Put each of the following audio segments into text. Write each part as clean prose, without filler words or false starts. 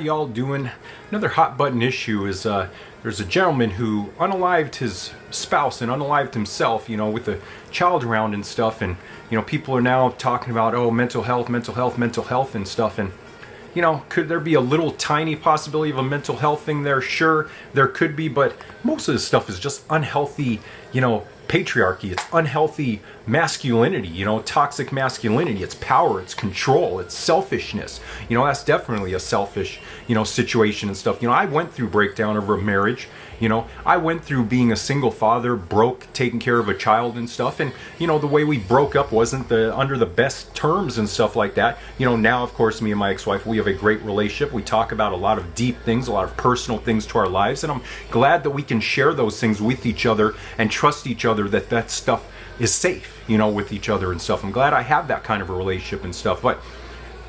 Y'all doing? Another hot button issue is there's a gentleman who unalived his spouse and unalived himself, with a child around and stuff, and people are now talking about, oh, mental health, mental health, mental health and stuff. And could there be a little tiny possibility of a mental health thing there? Sure, there could be, but most of this stuff is just unhealthy, patriarchy. It's unhealthy masculinity, toxic masculinity. It's power, it's control, it's selfishness. That's definitely a selfish, situation and stuff. I went through breakdown over a marriage. I went through being a single father, broke, taking care of a child and stuff. And, the way we broke up wasn't under the best terms and stuff like that. Now, of course, me and my ex-wife, we have a great relationship. We talk about a lot of deep things, a lot of personal things to our lives. And I'm glad that we can share those things with each other and trust each other that stuff is safe, with each other and stuff. I'm glad I have that kind of a relationship and stuff. But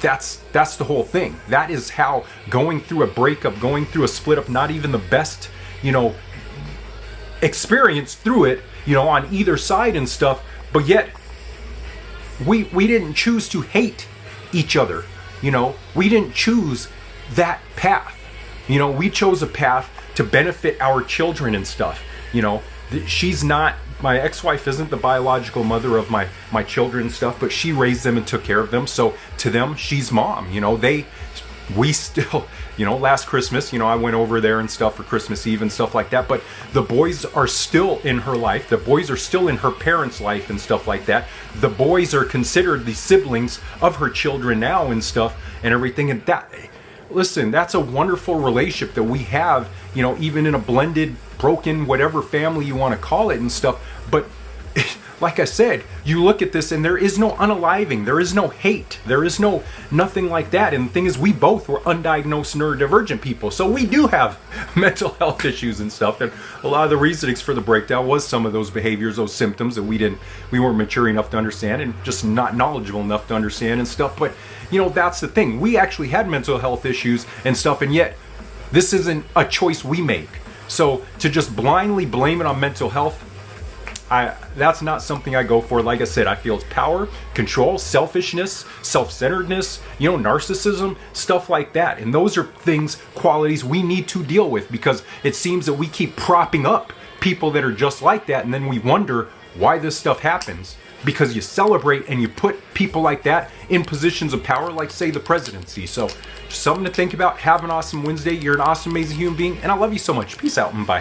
that's the whole thing. That is how going through a breakup, going through a split up, not even the best experience through it, on either side and stuff, but yet we didn't choose to hate each other. We didn't choose that path. We chose a path to benefit our children and stuff. She's not, my ex-wife isn't the biological mother of my children and stuff, but she raised them and took care of them. So to them, she's mom. We still, last Christmas, I went over there and stuff for Christmas Eve and stuff like that. But the boys are still in her life. The boys are still in her parents' life and stuff like that. The boys are considered the siblings of her children now and stuff and everything. And listen, that's a wonderful relationship that we have, even in a blended, broken, whatever family you want to call it and stuff. But like I said, you look at this and there is no unaliving, there is no hate, there is nothing like that. And the thing is, we both were undiagnosed neurodivergent people, so we do have mental health issues and stuff. And a lot of the reasonings for the breakdown was some of those behaviors, those symptoms that we weren't mature enough to understand and just not knowledgeable enough to understand and stuff. But that's the thing. We actually had mental health issues and stuff, and yet this isn't a choice we make. So to just blindly blame it on mental health, that's not something I go for. Like I said, I feel it's power, control, selfishness, self-centeredness, narcissism, stuff like that. And those are things, qualities we need to deal with, because it seems that we keep propping up people that are just like that, and then we wonder why this stuff happens. Because you celebrate and you put people like that in positions of power, like, say, the presidency. So just something to think about. Have an awesome Wednesday. You're an awesome, amazing human being, and I love you so much. Peace out and bye.